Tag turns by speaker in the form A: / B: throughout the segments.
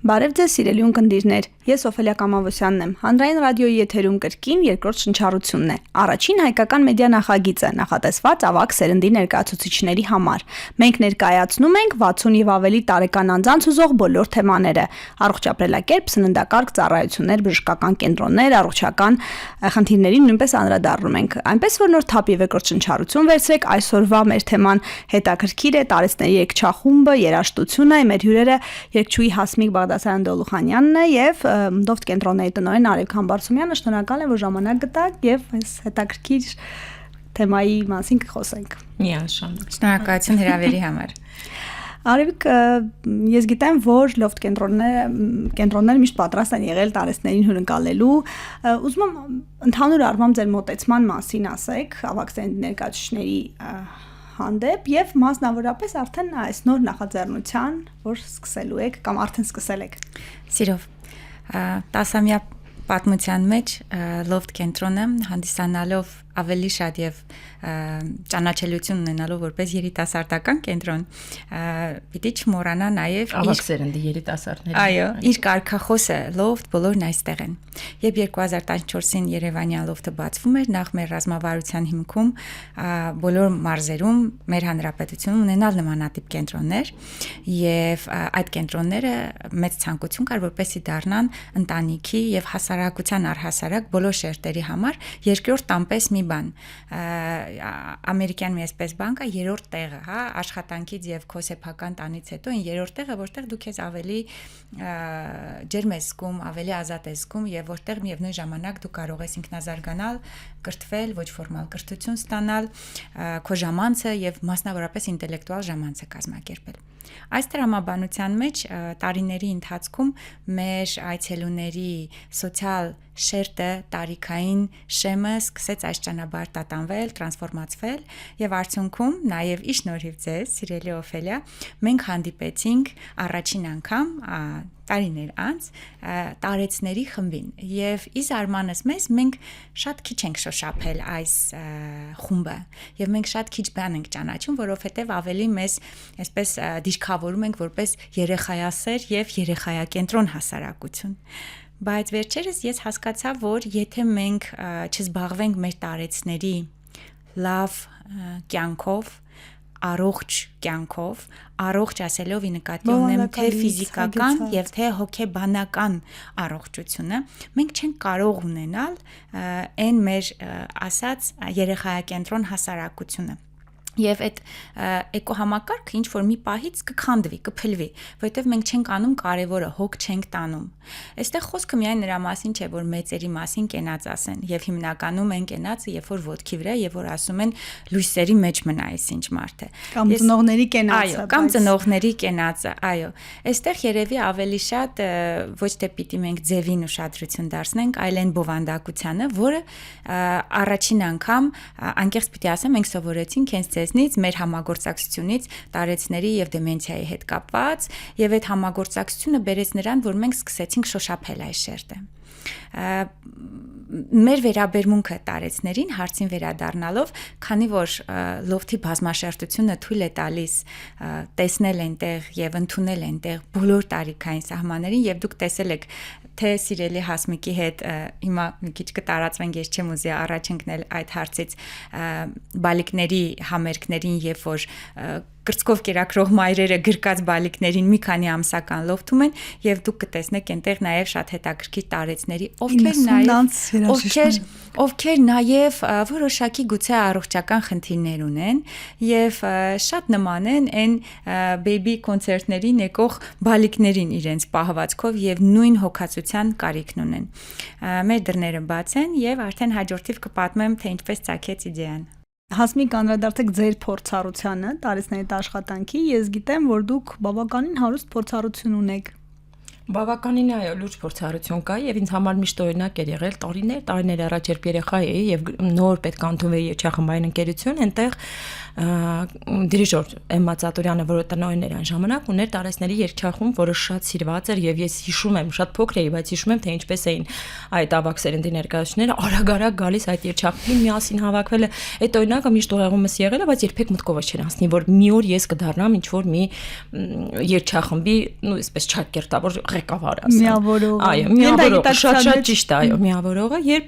A: Բարև ձեզ սիրելի ունկնդիրներ, ես Օֆելիա Կամավոսյանն եմ, հանրային ռադիոյի եթերում կրկին երկրորդ շնչառությունն է, առաջին հայկական մեդիա նախագիծը, նախատեսված ավագ սերնդի ներկայացուցիչների համար։ Մենք ներկայացնում ենք 60 և ավելի տարեկան անձանց ուզող բոլոր թեմաները, առողջ ապրելակերպ, սննդակարգ ծառայություններ, բժշկական կենտրոններ, առողջական խնդիրներին նույնպես անդրադառնում ենք, այնպես որ նոր թափի երկրորդ շնչառություն վերցրեք, այսօրվա մեր թեման հետաքրքիր է, տարեցների երգչախումբը, երաժշտությունը, մեր հյուրերը երգչուհի Հասմիկ Բաղդասարյան Դոլուխանյանն է եւ Դովտ կենտրոնների տնօրեն Արևիկ Համբարձումյանը, շնորհակալ եմ, որ ժամանակ գտաք եւ այս հետաքրքիր թեմայի մասին կխոսենք։
B: Միանշանակ։
C: Շնորհակալություն հրավերի համար։
A: Արևիկ, ես գիտեմ, որ Լոֆտ կենտրոնները միշտ պատրաստ են եղել տարեցներին հյուրընկալելու։ Ուզում եմ ընդհանուր առմամբ ձեր մոտեցման մասին ասեք, ավագ սերնդի ներկայացուցիչների հանդեպ եւ մասնավորապես արդեն այս նոր նախաձեռնության, որ սկսելու եք կամ արդեն սկսել եք։
C: Սիրով 10-ամյա պատմության մեջ Լոֆտ կենտրոնը հանդիսանալով ավելի շատ եւ ճանաչելիություն ունենալով որպես երիտասարդական կենտրոն, պիտի չմոռանա նաեւ
B: ավագ սերնդի երիտասարդների։
C: Այո, իր կարգախոսը Լոֆտ բոլորն այստեղ են։ Երբ 2014-ին Երևանյան Լոֆտը բացվում էր, նախ մեր ռազմավարության հիմքում բոլոր մարզերում մեր հանրապետությունում ունենալ նմանատիպ կենտրոններ եւ այդ կենտրոնները մեծ ցանկություն կար որպեսզի դառնան ընտանիքի եւ հասարակության առհասարակ բոլոր շերտերի համար երկրորդ տամպես մի բան։ Ամերիկյան մի այսպես բանկը երրորդ տեղը, հա, աշխատանքից եւ քո սեփական տանից հետո այն երրորդ տեղը, որտեղ դու քեզ ավելի ջերմ ես զգում, ավելի ազատ ես զգում եւ որտեղ միևնույն ժամանակ դու կարող ես ինքնազարգանալ, կրթվել, ոչ ֆորմալ կրթություն ստանալ, քո ժամանցը եւ մասնավորապես ինտելեկտուալ ժամանցը կազմակերպել։ Այս տրամաբանության մեջ տարիների ընթացքում մեր այցելուների սոցիալ շերտը, տարիքային շեմը սկսեց այս ճանապարհ տատանվել, տրանսֆորմացվել եւ արդյունքում նաեւ ի շնորհիվ ձեզ, սիրելի Օֆելիա, մենք հանդիպեցինք առաջին անգամ տարիներ անց տարեցների խմբին եւ ի զարմանս մեզ մենք շատ քիչ ենք շոշափել այս խումբը եւ մենք շատ քիչ բան ենք ճանաչում, որովհետեւ ավելի մեզ այսպես դիրքավորում ենք որպես երեխայասեր եւ երեխայակենտրոն հասարակություն։ Բայց վերջերս ես հասկացա, որ եթե մենք չզբաղվենք մեր տարեցների լավ կյանքով, առողջ կյանքով, առողջ ասելով ի նկատի ունեմ թե ֆիզիկական եւ թե հոգեբանական առողջությունը, մենք չենք կարող ունենալ այն մեր ասած երեխայակենտրոն հասարակությունը։ Եվ այդ էկոհամակարգը ինչ որ մի պահից կքանդվի, կփլվի, որովհետև մենք չենք անում կարևորը, հոգ չենք տանում։ Այստեղ խոսքը միայն նրա մասին չէ, որ մեծերի մասին կենաց ասեն, եւ հիմնականում են կենացը, երբ որ ոտքի վրա, եւ որ ասում են լույսերի մեջ մնա այս ինչ մարդը։
A: Կամ ծնողների կենացը։
C: Այո, կամ ծնողների կենացը, այո։ Այստեղ երևի ավելի շատ ոչ թե պիտի մենք ձևին ուշադրություն դարձնենք, այլ այն բովանդակությանը, որը առաջին անգամ անկեղծ պիտի ասեմ, մենք սովորեցինք հենց մեր համագործակցությունից տարեցների եւ դեմենցիայի հետ կապված եւ այդ համագործակցությունը բերեց նրան, որ մենք սկսեցինք շոշափել այս շերտը։ Մեր վերաբերմունքը տարեցներին հարցին վերադառնալով, քանի որ Լոֆտի բազմաշերտությունը թույլ է տալիս տեսնել այնտեղ եւ ընդունել այնտեղ բոլոր տարիքային սահմաններին եւ դուք տեսել եք թե սիրելի Հասմիկի հետ հիմա մի քիչ կտարածվենք, ես չեմ ուզի առաջ ընկնել այդ հարցից բալիկների համերգներին, երբ որ կրծքով կերակրող մայրերը գրկած բալիկներին մի քանի ամսական լոֆթում են եւ դուք կտեսնեք այնտեղ նաեւ շատ հետաքրքիր տարեցների, ովքեր նաեւ որոշակի գուցե առողջական խնդիրներ ունեն եւ շատ նման են այն բեյբի կոնցերտներին եկող բալիկներին իրենց պահվածքով եւ նույն հոգացության կարիքն ունեն։ Մեր դռները բաց են եւ արդեն հաջորդիվ կպատմեմ, թե ինչպես ծագեց իդեան։
A: Հասմիկ, անդրադարձեք ձեր փորձառությանը, տարեցների աշխատանքի, ես գիտեմ, որ դուք բավականին հարուստ փորձառություն ունեք։
B: Բավականին այո, լուրջ փորձառություն կա եւ ինձ համար միշտ օրինակ էր եղել տարիներ առաջ երբ երեխա էի եւ նոր պետք է ընդունվեի երգչախմբային ընկերություն, այնտեղ դիրիժոր Էմմա Ծատուրյանը, որը տնօրեն էր այն ժամանակ, ուներ տարեցների երգչախումբ, որը շատ սիրված էր եւ ես հիշում եմ, շատ փոքր էի, բայց հիշում եմ, թե ինչպես էին այդ ավագ սերնդի ներկայացուցիչները արագ գալիս այդ երգչախմբին միասին հավաքվելը։ Այդ օրինակը միշտ ուղեղումս եղել է, բայց երբեք մտքովս չէր անցնի, որ մի օր ես կդառնամ ինչ որ մի երգչախմբի, այսպես չակերտավոր ղեկավարը ասեմ։
A: Միավորողը։
B: Այո, միավորողը, շատ ճիշտ է, այո, միավորողը, երբ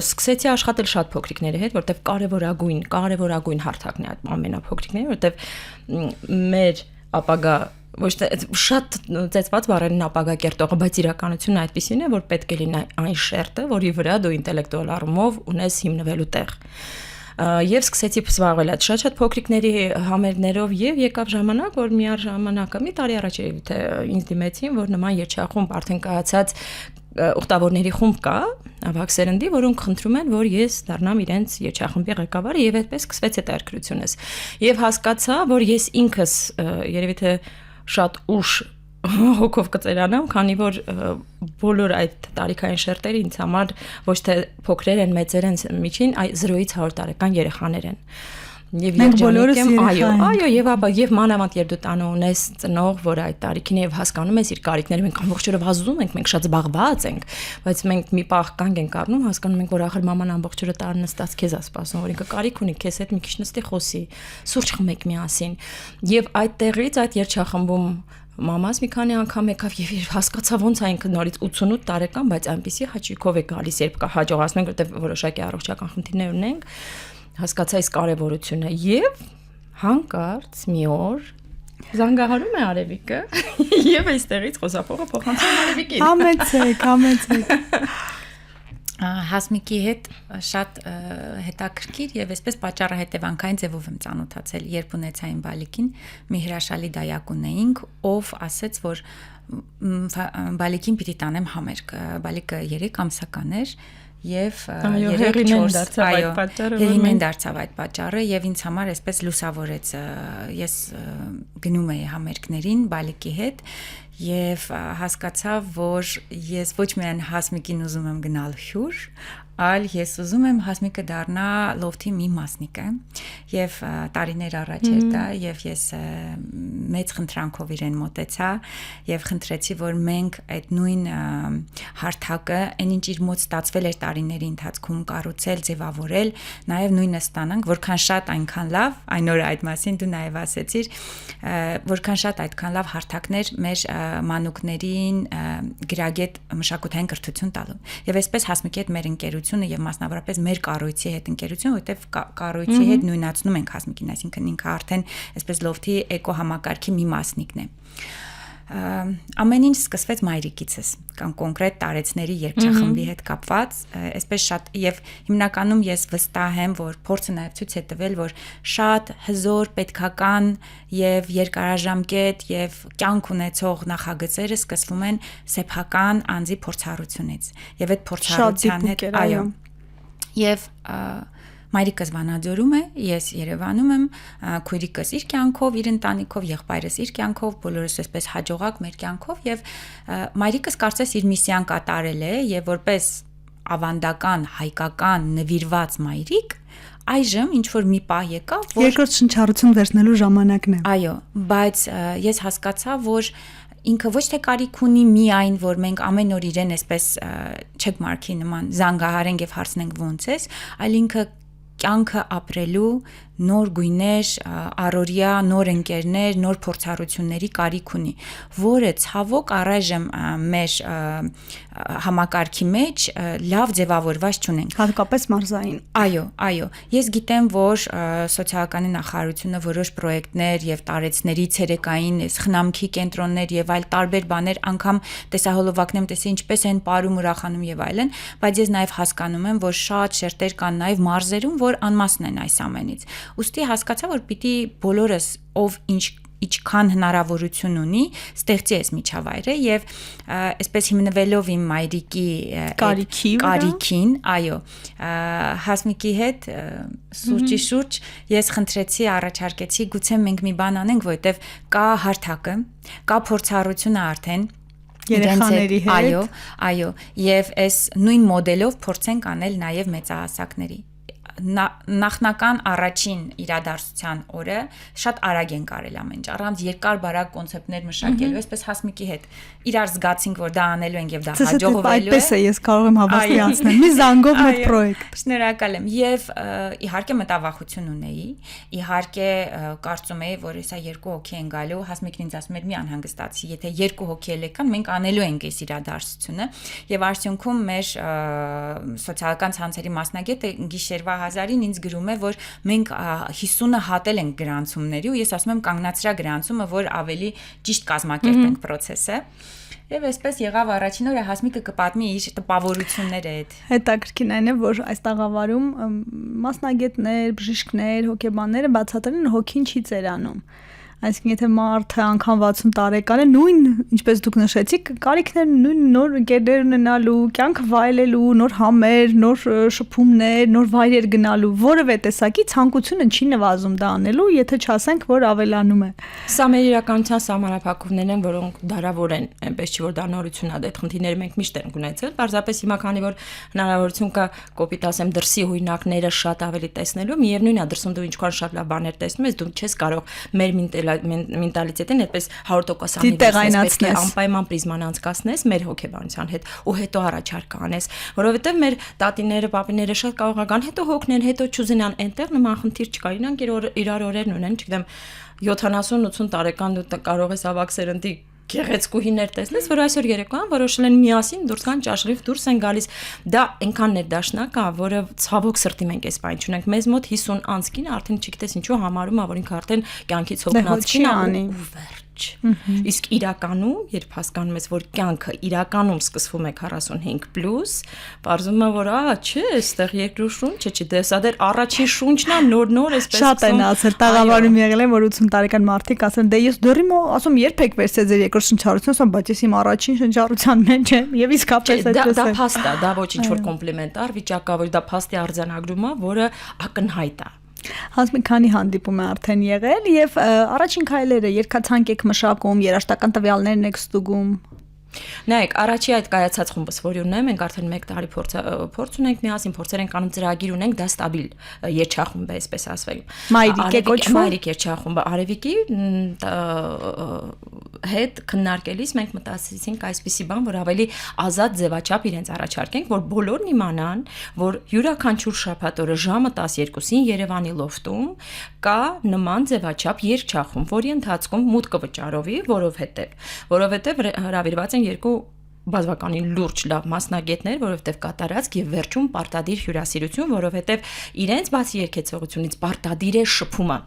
B: սկսեցի աշխատել շատ փոքրիկների հետ, որտեվ կարևորագույն հարթակն է այդ ամենափոքրիկները, որտեվ մեր ապագա ոչ թե շատ ծեծված բառերն ապագա կերտողը, բայց իրականությունն այդպեսին է, որ պետք է լինի այն շերտը, որի վրա դու ինտելեկտուալ առումով ունես հիմնվելու տեղ։ Եվ սկսեցի զբաղվել այդ շատ փոքրիկների համերգներով եւ եկավ ժամանակ, որ միաժամանակ մի տարի առաջ թե ինձ դիմեցին, որ նման երգչախումբ արդեն կայացած ուխտավորների խումբ կա ավագ սերնդի, որոնք խնդրում են, որ ես դառնամ իրենց երգչախմբի ղեկավարը եւ այդպես սկսվեց այդ երկրությունս։ Եվ հասկացա, որ ես ինքս երևի թե շատ ուշ հոգով կծերանամ, քանի որ բոլոր այդ տարիքային շերտերը ինձ համար ոչ թե փոքրեր են, մեծեր են միջին, այ 0-ից 100 տարեկան երեխաներ են։ Եվ
A: մենք բոլորս երեխա ենք։
B: Այո, եւ մանավանդ երբ դու տանը ունես ծնող, որ այդ տարիքին եւ հասկանում ես իր կարիքները, մենք ամբողջ օրը վազում ենք, մենք շատ զբաղված ենք, բայց մենք մի պահ կանգ ենք առնում, հասկանում ենք, որ ախր մաման ամբողջ օրը տանը նստած քեզ է սպասում, որ ինքը կարիք ունի քեզ հետ մի քիչ նստի խոսի, սուրճ խմեք միասին։ Եվ այդտեղից այդ երգչախմբում մամաս մի քանի անգամ եկավ եւ հասկացա ոնց է ինքը նորից 88 տարեկան, բայց այնպեսի հաճույքով է գալիս, երբ հաջողացնում ենք, որտեղ որոշակի առողջական խնդիրներ ունենք, հասկացա այս կարևորությունը եւ հանկարծ մի օր զանգահարում է Արևիկը եւ այստեղից խոսափողը փոխանցում Արևիկին։
A: Համեցեք։
C: Հասմիկի հետ շատ հետաքրքիր եւ այսպես պատճառահետևանքային ձևով եմ ծանոթացել, երբ ունեցա իմ բալիկին, մի հրաշալի դայակ ունեինք, ով ասեց, որ բալիկին պիտի տանեմ համերգ։ Բալիկը 3 ամսական էր եւ 3-4 հեղինեն դարձավ այդ պատճառը եւ ինձ համար այսպես լուսավորեց, ես գնում էի համերգներին բալիկի հետ եւ հասկացա, որ ես ոչ միայն Հասմիկին ուզում եմ գնալ հյուր, այլ ես ուզում եմ Հասմիկը դառնա լոֆթի մի մասնիկը եւ տարիներ առաջ էր դա եւ ես մեծ խնդրանքով իրեն մոտեցա եւ խնդրեցի, որ մենք այդ նույն հարթակը, այնինչ իր մոտ ստացվել էր տարիների ընթացքում կառուցել, ձևավորել, նաեւ նույնը ստանանք, որքան շատ այնքան լավ, այն օրը այդ մասին դու նաեւ ասեցիր, որքան շատ այդքան լավ հարթակներ մեր մանուկներին գրագետ մշակութային կրթություն տալու։ Եվ այսպես Հասմիկի հետ մեր ընկերությունը եւ մասնավորապես մեր կառույցի հետ ընկերություն, որտեվ կառույցի հետ նույնացնում ենք Հասմիկին, այսինքն ինքը արդեն այսպես լոֆթի էկո համակարգի մի մասնիկն է։ Ամեն ինչ սկսվեց մայրիկիցս կամ կոնկրետ տարեցների երգչախմբի հետ կապված, այսպես շատ եւ հիմնականում ես վստահ եմ, որ փորձը նաեւ ցույց է տվել, որ շատ հզոր, պետքական եւ երկարաժամկետ եւ կյանք ունեցող նախագծերը սկսվում են սեփական անձի փորձառությունից եւ այդ փորձառության հետ, այո, եւ մայրիկս Վանաձորում է, ես Երևանում եմ, քույրիկս իր կյանքով, իր ընտանիքով, եղբայրս իր կյանքով, բոլորս այսպես հաջողակ մեր կյանքով եւ մայրիկս կարծես իր միսիան կատարել է եւ որպես ավանդական, հայկական, նվիրված մայրիկ այժմ ինչ որ մի պահ եկավ, որ
A: երկրորդ շնչառություն վերցնելու ժամանակն է։
C: Այո, բայց ես հասկացա, որ ինքը ոչ թե կարիք ունի միայն, որ մենք ամեն օր իրեն այսպես չեքմարքի նման զանգահարենք եւ հարցնենք ոնց ես, այլ ինքը կյանքը ապրելու նոր գույներ, առօրյա նոր ընկերներ, նոր փորձառությունների կարիք ունի, որը ցավոք առայժմ մեր համակարգի մեջ լավ ձևավորված չունենք,
A: հատկապես մարզային։
C: Այո, ես գիտեմ, որ սոցիալական նախարարությունը որոշ պրոյեկտներ եւ տարեցների ցերեկային խնամքի կենտրոններ եւ այլ տարբեր բաներ անգամ տեսահոլովակներում տեսի ինչպես են ապարում, ուրախանում եւ այլն, բայց ես նաեւ հասկանում եմ, որ շատ շերտեր կան նաեւ մարզերում, որ անմասն են այս ամենից։ Ուստի հասկացա, որ պիտի բոլորս ով ինչքան հնարավորություն ունի, ստեղծի այս միջավայրը եւ այսպես հիմնվելով իմ մայրիկի կարիքին, այո, Հասմիկի հետ սուրճի շուրջ ես խնդրեցի, առաջարկեցի, գուցե մենք մի բան անենք, որովհետեւ կա հարթակը, կա փորձառությունը արդեն
A: երեխաների հետ։
C: Այո, եւ այս նույն մոդելով փորձենք անել նաեւ մեծահասակների նախնական առաջին իրադարձության օրը շատ արագ են կարել ամեն ինչ, առանց երկար բարակ կոնցեպտներ մշակելու, այսպես Հասմիկի հետ իրար զգացինք, որ դա անելու ենք եւ դա հաջողվելու է։
A: Այդպես է, ես կարող եմ հավաստիացնել։ Մի զանգով մեկ պրոյեկտ։
C: Շնորհակալ եմ։ Եվ իհարկե մտավախություն ունեի, իհարկե կարծում էի, որ հեսա երկու հոգի են գալու, Հասմիկն ինձ ասում էր՝ մի անհանգստացի, եթե երկու հոգի էլ եկան, մենք անելու ենք այս իրադարձությունը։ Եվ արդյունքում մեր սոցիալական ցանցերի մասնագետը գիշերվա 1000-ին ինձ գրում է, որ մենք 50-ը հատել ենք գրանցումների ու ես ասում եմ կանգնացրա գրանցումը, որ ավելի ճիշտ կազմակերպենք process-ը։ Եվ այսպես եղավ առաջին օրը Հասմիկը կպատմի իր տպավորությունները այդ։
A: Հետաքրքրին այն է, որ այս տաղավարում մասնագետներ, բժիշկներ, հոգեբանները բացատրեն, որ հոգին չի ծերանում։ Այսինքն եթե մարդը անգամ 60 տարեկան է, նույն, ինչպես դուք նշեցիք, կարիքներ նույն նոր ընկերներ ունենալու, կյանքը վայելելու, նոր համեր, նոր շփումներ, նոր վայրեր գնալու, որևէ տեսակի ցանկությունը չի նվազում դա անելու, եթե չասենք, որ ավելանում է։
B: Սա մեր իրականության սահմանափակումներն են, որոնք դարավոր են, այնպես չի որ դա նորություն է, այդ խնդիրները մենք միշտ ենք ունեցել, պարզապես հիմա քանի որ հնարավորություն կա կոպիտ ասեմ դրսի հույնակները շատ ավելի տեսնելու, միևնույնն է դրսում դու ինչքան շատ լավ բաներ տեսնում ես, դու չես կարող մեր մենտալիտետին այդպես 100% պետք է անպայման պրիզման անցկացնես մեր հոգեբանության հետ ու հետո առաջարկ անես, որովհետև մեր տատիները, պապիները շատ կարող են գան, հետո հոգնեն, հետո չուզենան, այնտեղ նման խնդիր չկա, իրանք իրար օրերն ունեն, չգիտեմ 70-80 տարեկան դու կարող ես ավակ սերնդի գեղեցկուհիներ տեսնես, որ այսօր երեկոյան որոշել են միասին դուրս գան ճաշրիվ դուրս են գալիս, դա այնքան ներդաշնակ է, որը ցավոք սրտի մենք այս բան չունենք, մեզ մոտ 50 անց կին արդեն չգիտես ինչու համարում է, որ ինքը արդեն կյանքից հոգնած կին է ու վերջ։ Իսկ իրականում, երբ հասկանում ես, որ կյանքը իրականում սկսվում է 45+, բարձում է, որ չէ, այստեղ երկրորդ շունչը չի, դե սա դեռ առաջին շունչն է, նոր այսպես
A: շատ են ասել, տաղավարում եղել են, որ 80 տարեկան մարդիկ ասեն, դե ես դեռ ասում երբեք վերցրեց ձեր երկրորդ շնչառությունը, ասում, բայց ես իմ առաջին շնչառության մեջ եմ, եւ իսկապես այդպես է։
B: Դա փաստ է, դա ոչ ինչ որ կոմպլիմենտար վիճակ է, որ դա փաստի արձանագրում է, որը ակնհայտ է։
A: Հասմիկ քանի հանդիպում է արդեն եղել եւ առաջին քայլերը երկացանկ եք մշակում, երաշտական տվյալներն եք ստուգում։
B: Նայեք, առաջի այդ կայացած խումբս, որ ունեմ, մենք արդեն 1 տարի փորձ ունենք միասին, փորձեր ենք անում, ծրագիր ունենք, դա ստաբիլ երջախումբ է, այսպես ասվել։
A: Մայրիկ է կոչվում։
B: Մայրիկ երջախումբը, Արևիկի հետ քննարկելիս մենք մտածեցինք այսպիսի բան, որ ավելի ազատ ձևաչափ իրենց առաջարկենք, որ բոլորն իմանան, որ յուրաքանչյուր շաբաթ օրը ժամը 12-ին Երևանի լոֆտում կա նման ձևաչափ երջախումբ, որի ընթացքում մուտքը վճարովի, որովհետև հրավիրված են երկու բազմականին լուրջ լավ մասնագետներ, որովհետև կատարած եւ վերջում պարտադիր հյուրասիրություն, որովհետև իրենց բացի երկեցողությունից պարտադիր է շփումը։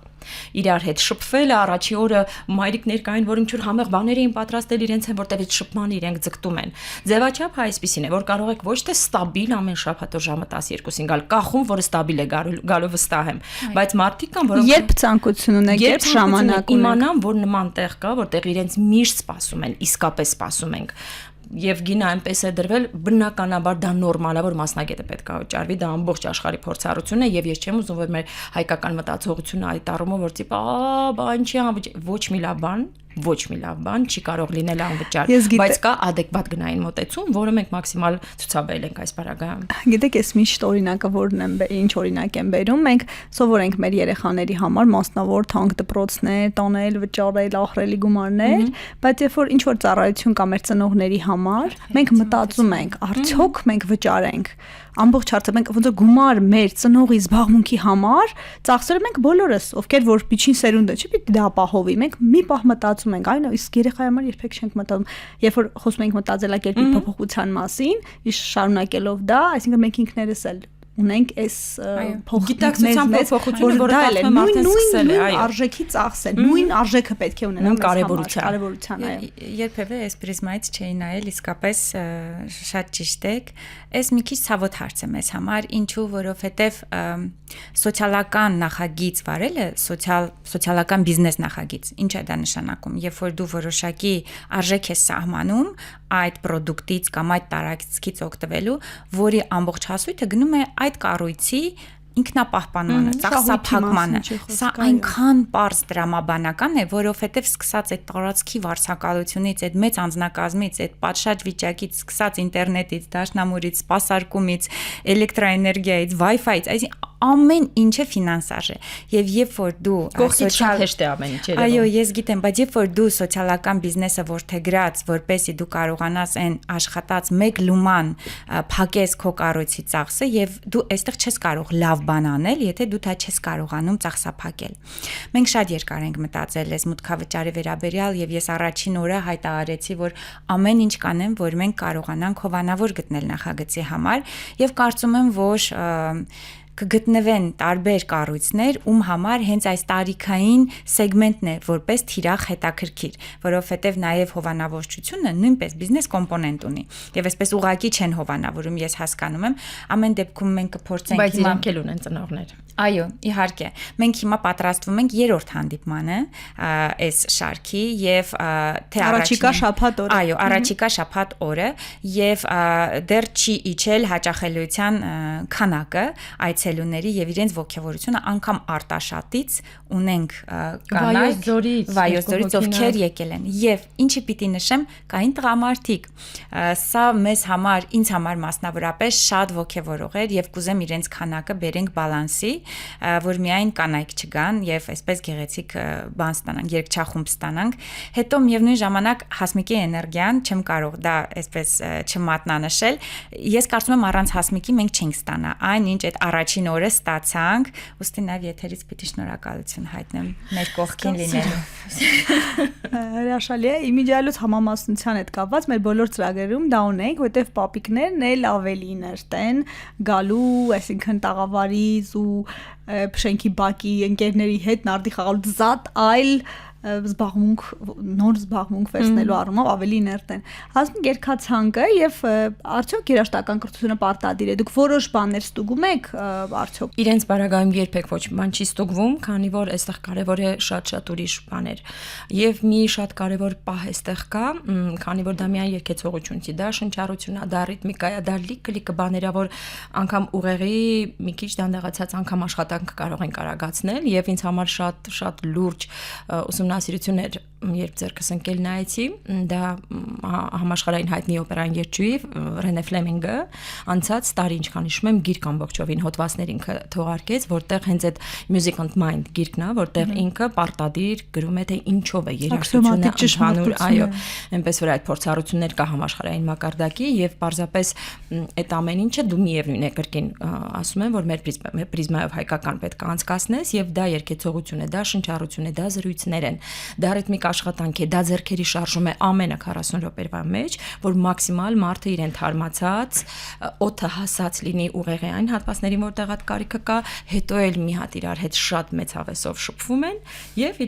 B: Իրար հետ շփվելը առաջի օրը մայրիկներ կային, որ ինչ-որ համեղ բաներ էին պատրաստել իրենց են, որտեղից շփման իրենք ձգտում են։ Ձևաչափը այսպեսին է, որ կարող եք ոչ թե ստաբիլ ամեն շաբաթ օր ժամը 12-ին գալ, կախում, որը ստաբիլ է գալու վստահ եմ, բայց մարդիկ կան, որոնք
A: երբ ցանկություն ունեն, երբ ժամանակ
B: իմանան, որ նման տեղ կա, որտեղ իրենց միշտ սպասում են, իսկապես սպասում ենք։ Եվ գինը այնպես է դրվել, բնականաբար դա նորմալ է, որ մասնագետը պետք է վճարվի, դա ամբողջ աշխարհի փորձառություն է եւ ես չեմ ուզում որ մեր հայկական մտածողությունը այդ առումով որ տիպ բան չի, ոչ մի լավ բան չի կարող լինել անվճար, բայց կա adekvat գնային մոտեցում, որը մենք մաքսիմալ ցուցաբերել ենք այս բարագայում։
A: Գիտեք, ես միշտ օրինակը որն եմ, ինչ օրինակ եմ բերում, մենք սովոր ենք մեր երեխաների համար մասնավոր թանկ դպրոցներ, տանել, վճարել, ախրելի գումարներ, բայց երբ որ ինչ որ ծառայություն կա մեր ծնողների համար, մենք մտածում ենք, արդյոք մենք վճարենք ամբողջ հարցը մենք ոնց որ գումար մեր ծնողի զբաղմունքի համար ծախսել ենք բոլորս, ովքեր որ միջին սերունդը չի պիտի դա ապահովի, մենք մի պահ մտածում ենք, այո, իսկ երեխայի համար երբեք չենք մտածում, երբ որ խոսում ենք մտածելակերպի փոփոխության մասին, իշ շարունակելով դա, այսինքն մենք ինքներս էլ ունենք այս
B: գիտակցության փոփոխությունը, որը տալում է արդեն սկսել է, այո,
A: արժեքի ծախսել, նույն արժեքը պետք է ունենա
B: կարևորության,
A: այո։
C: Երբևէ այս պրիզմայից չէի նայել, իսկապես շատ ճիշտ եք։ Այս մի քիչ ցավոտ հարց է մեզ համար, ինչու, որովհետև սոցիալական նախագիծ վարելը, սոցիալական բիզնես նախագիծ, ինչ է դա նշանակում, երբ որ դու որոշակի արժեք ես սահմանում այդ պրոդուկտից կամ այդ տարածքից օգտվելու, որի ամբողջ հասույթը գնում է այդ կառույցի ինքնապահպանմանը, ծախսափակմանը։ Սա այնքան པարզ դրամաբանական է, որովհետև սկսած այդ տարածքի վարձակալությունից, այդ մեծ անձնակազմից, այդ պատշաճ վիճակից, սկսած ինտերնետից, դաշնամուրից, սպասարկումից, էլեկտրաէներգիայից, Wi-Fi-ից, այսինքն ամեն ինչը ֆինանսաժ է։ Եվ երբ որ դու
B: կողքից շատ հեշտ է ամեն ինչ երևում։
C: Այո, ես գիտեմ, բայց երբ որ դու սոցիալական բիզնեսը ворթեգրած, որպեսզի դու կարողանաս այն աշխատած մեկ լուման փակես քո կառույցի ծախսը եւ դու այստեղ չես կարող լավ բան անել, եթե դու դա չես կարողանում ծախսափակել։ Մենք շատ երկար ենք մտածել այս մուտքավճարի վերաբերյալ եւ ես առաջին օրը հայտարարեցի, որ ամեն ինչ կանեմ, որ մենք կարողանանք հովանավոր գտնել նախագծի համար եւ կարծում եմ, որ կգտնվեն տարբեր կառույցներ, ում համար հենց այս տարիքային սեգմենտն է որպես թիրախ հետաքրքիր, որովհետև նաև հովանավորչությունը նույնպես բիզնես կոմպոնենտ ունի։ Եվ այսպես ուղղակի չեն հովանավորում, ես հասկանում եմ, ամեն դեպքում մենք կփորձենք
B: բայց իրանք էլ ունեն ծնողներ։
C: Այո, իհարկե։ Մենք հիմա պատրաստվում ենք երրորդ հանդիպմանը այս շարքի եւ թե
A: առաջիկա շաբաթ օրը։
C: Այո, առաջիկա շաբաթ օրը եւ դեռ չի իջել հաճախելիության քանակը այցելուների եւ իրենց ողջավորությունը անգամ Արտաշատից ունենք կանայք Վայոց ձորից ովքեր եկել են եւ ինչի պիտի նշեմ կային տղամարդիկ սա մեզ համար ինձ համար մասնավորապես շատ ողջավորող էր եւ կուզեմ իրենց քանակը բերենք բալանսի որ միայն կանայք չգան եւ այսպես գեղեցիկ բան ստանանք երգչախումբ ստանանք հետո միևնույն ժամանակ Հասմիկի էներգիան չեմ կարող դա այսպես չմատնանշել ես կարծում եմ առանց Հասմիկի մենք չենք ստանա այնինչ այդ առաջին օրը ստացանք ուստի նաեւ եթերից պիտի շնորհակալություն հայտնեմ մեր կողքին լինելու
A: հրաշալի է իմիջիալուց համամասնության հետ կապված մեր բոլոր ծրագրերում դա ունենք որտեվ պապիկներն էլ ավելի ներտ են գալու այսինքն տաղավարից ու փշենքի բակի ընկերների հետ նարդի խաղալու զատ այլ զբաղմունք նոր զբաղմունք վերցնելու առումով ավելի ներտ են հասնում երկացանկը եւ արդյոք երաշտական կրթությունը պարտադիր է դուք որոշ բաներ ստուգում եք արդյոք
B: իրենց բարագայում երբեք ոչ բան չի ստուգվում քանի որ այստեղ կարևոր է շատ ուրիշ բաներ եւ մի շատ կարևոր պահ այստեղ կա քանի որ դա միայն երկեցողություն չի դա շնչառությունն է դա ռիթմիկա է դա լիքը բաներ որ անգամ ուղեղի մի քիչ դանդաղացած անգամ աշխատանք կարող են կարագացնել եւ ինձ համար շատ լուրջ ուսումնասիրություններ երբ ձեռքս ընկել նայեցի դա համաշխարհային հայտնի օպերային երգչուհի Ռենե Ֆլեմինգը անցած տարի ինչքան հիշում եմ գիրք ամբողջովին հոդվածներ ինքը թողարկեց որտեղ հենց այդ Music and Mind գիրքն է որտեղ ինքը պարտադիր գրում է թե ինչով է երաժշտությունը ընդհանուր այո այնպես որ այդ փորձառություններ կա համաշխարհային մակարդակի եւ պարզապես այդ ամեն ինչը դու միևնույն է կրկին ասում եմ որ մեր պրիզմայով հայկական պետք է անցկացնես եւ դա երկեցողություն է դա շնչառություն է դա զրույցներ են դա ռիթմիկ աշխատանք է, դա ձեռքերի շարժում է ամենը 40 րոպեվա մեջ, որ մաքսիմալ մարդը իրեն թարմացած, օդը հասած լինի ուղեղի այն հատվածներին, որտեղ այդ կարիքը կա, հետո էլ մի հատ իրար հետ շատ մեծ հավեսով շփվում են եւ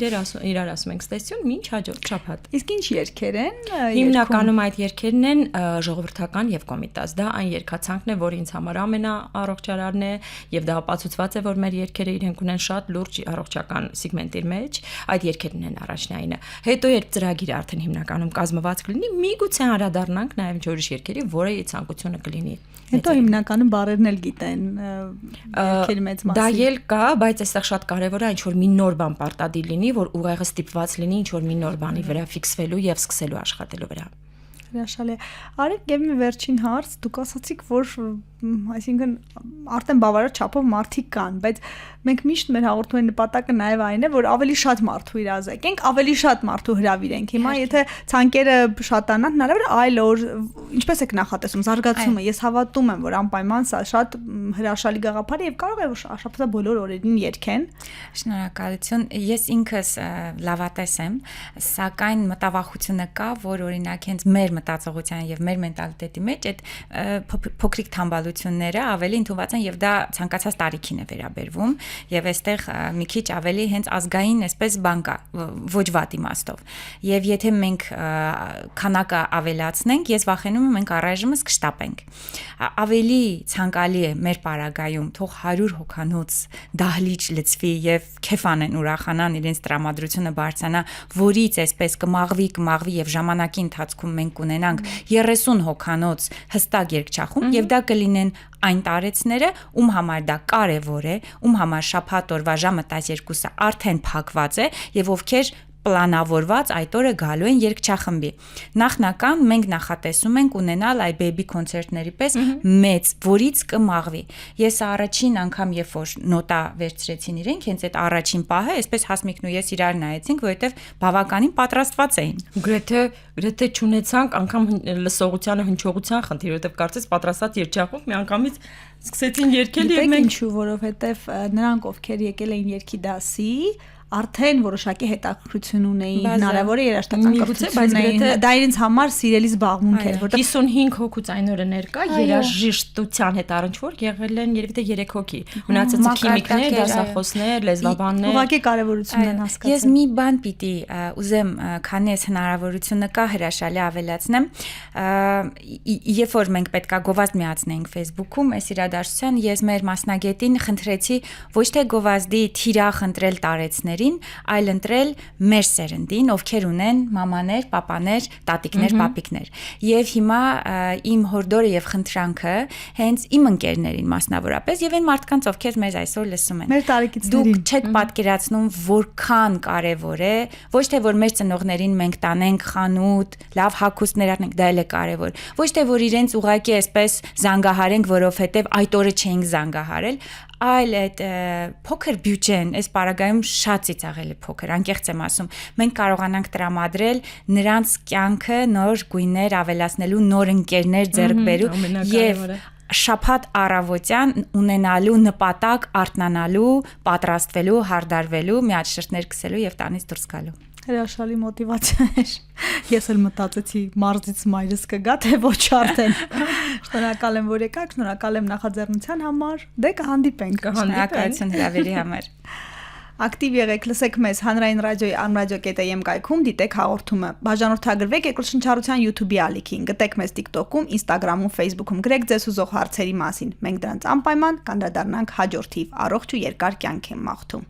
B: իրար ասում ենք ստեսյուն, ինչ հաջորդ շաբաթ։
A: Իսկ ինչ երգեր են։
B: Հիմնականում այդ երգերն են ժողովրդական եւ կոմիտաս, դա այն երգացանկն է, որ ինձ համար ամենաառողջարարն է եւ դա ապացուցված է, որ մեր երգերը իրենք ունեն շատ լուրջ առողջական սեգմենտի մեջ, այդ երգերն են առաջնայինը։ Հետո երբ ծրագիրը արդեն հիմնականում կազմված կլինի, միգուցե անդրադառնանք նաև ինչ որիշ երգերի, որը ցանկությունը կլինի։
A: Հետո հիմնականում բառերն էլ գիտեն երգերի մեծ մասը։
B: Դա ել կա, բայց այստեղ շատ կարևոր է ինչ որ մի նոր բան պարտադիր լինի, որ ուղեղը ստիպված լինի ինչ որ մի նոր բանի վրա ֆիքսվելու եւ սկսելու աշխատելու վրա։
A: Հրաշալի է։ Արեք եւ մի վերջին հարց, դուք ասացիք, որ այսինքն արդեն բավարար չափով մարդիկ կան, բայց մենք միշտ մեր հաղորդումների նպատակը նաև այն է, որ ավելի շատ մարդու իրազեկենք, ավելի շատ մարդու հրավիրենք։ Հիմա եթե ցանկերը շատանան, հնարավոր է այլ օր, ինչպես եք նախատեսում, զարգացումը։ Ես հավատում եմ, որ անպայման սա շատ հրաշալի գաղափար է եւ կարող է շաբաթը բոլոր օրերին երգեն։
C: Շնորհակալություն։ Ես ինքս լավատես եմ, սակայն մտավախությունը կա, որ օրինակ հենց մեր մտածողության եւ մեր մենտալիտետի մեջ այդ փոքրիկ թամբալությունները ավելի ընդունված են եւ դա ցանկացած տարիքին է վերաբերվում եւ այստեղ մի քիչ ավելի հենց ազգային այսպես բան կա ոչ վատ իմաստով եւ եթե մենք քանակը ավելացնենք ես վախենում եմ մենք առայժմս կշտապենք ավելի ցանկալի է մեր պարագայում թող 100 հոգանոց դահլիճ լցվի եւ քեֆ անեն ուրախանան իրենց տրամադրությունը բարձրանա որից այսպես կմաղվի եւ ժամանակի ընթացքում մենք ունենանք 30 հոգանոց հստակ երգչախումբ եւ դա կլինեն այն տարեցները, ում համար դա կարևոր է, ում համար շաբաթ օրվա ժամը 12-ը արդեն փակված է եւ ովքեր պլանավորված այդ օրը գալու են երգչախմբի։ Նախնական մենք նախատեսում ենք ունենալ այ baby կոնցերտների պես մեծ, որից կմաղվի։ Ես առաջին անգամ երբ որ նոտա վերցրեցին իրենք, հենց այդ առաջին պահը, այսպես Հասմիկն ու ես իրար նայեցինք, որովհետև բավականին պատրաստված էին։
B: Գրեթե չունեցանք անգամ լսողությանը հնչողության խնդիր, որովհետև կարծես պատրաստած երգչախումբ միանգամից սկսեցին երգել եւ մենք
A: ինչու, որովհետև նրանք ովքեր եկել էին երգի դասի արդեն որոշակի հետաքրքրություն ունեին, հնարավոր է երաժշտական կրթություն, դա իրենց համար սիրելի զբաղմունք էր,
B: որտեղ 55 հոգուց այն օրը ներկա երաժշտության հետ առնչվոր եղել են երևի թե 3 հոգի, մնացածը քիմիկներ, դասախոսներ, լեզվաբաններ։
A: Ուղղակի կարևորություն են հասկացել։
C: Ես մի բան պիտի ուզեմ, քանի այս հնարավորությունը կա, հրաշալի ավելացնեմ, երբ որ մենք պետքա գովազդ միացնենք Facebook-ում, այս իրադարձության ես մեր մասնագետին խնդրեցի ոչ թե գովազդի թիրախ ընտրել տարեցներ, այլ ընտրել մեր սերնդին, ովքեր ունեն մամաներ, պապաներ, տատիկներ, պապիկներ։ Եվ հիմա իմ հորդորը եւ խնդրանքը հենց իմ ընկերներին մասնավորապես եւ այն մարդկանց, ովքեր մեզ այսօր լսում են։
A: Մեր տարեկիցներին։
C: Դուք չեք պատկերացնում որքան կարեւոր է, ոչ թե որ մեր ծնողներին մենք տանենք խանութ, լավ հագուստներ առնենք, դա էլ է կարեւոր։ Ոչ թե որ իրենց ուղակի այսպես զանգահարենք, որովհետեւ այդ օրը չէինք զանգահարել, այլ այդ փոքր բյուջեն, այս պարագայում շատ ծիծաղելի փոքր, անկեղծ եմ ասում, մենք կարողանանք տրամադրել նրանց կյանքը նոր գույներ ավելացնելու, նոր ընկերներ ձեռք բերու եւ շաբաթ առավոտյան ունենալու նպատակ արթնանալու, պատրաստվելու, հարդարվելու, միաժշտներ գցելու եւ տանից դուրս գալու։
A: Հրաշալի մոտիվացիա էր։ Ես էլ մտածեցի մարզից մայրս կգա, թե ոչ արդեն։ Շնորհակալ եմ, որ եկաք, շնորհակալ եմ նախաձեռնության համար։ Դե կհանդիպենք։
C: Շնորհակալություն հրավերի համար։
A: Ակտիվ եղեք, լսեք մեզ Հանրային ռադիոյի anradio.am կայքում, դիտեք հաղորդումը։ Բաժանորդագրվեք Երկրաշնչառության YouTube-ի ալիքին, գտեք մեզ TikTok-ում, Instagram-ում, Facebook-ում, գրեք ձեզ ուզող հարցերի մասին։ Մենք դրանց անպայման կանդրադառնանք հաջորդ թիվ։ Առողջ ու երկար կյանք եմ մաղթում։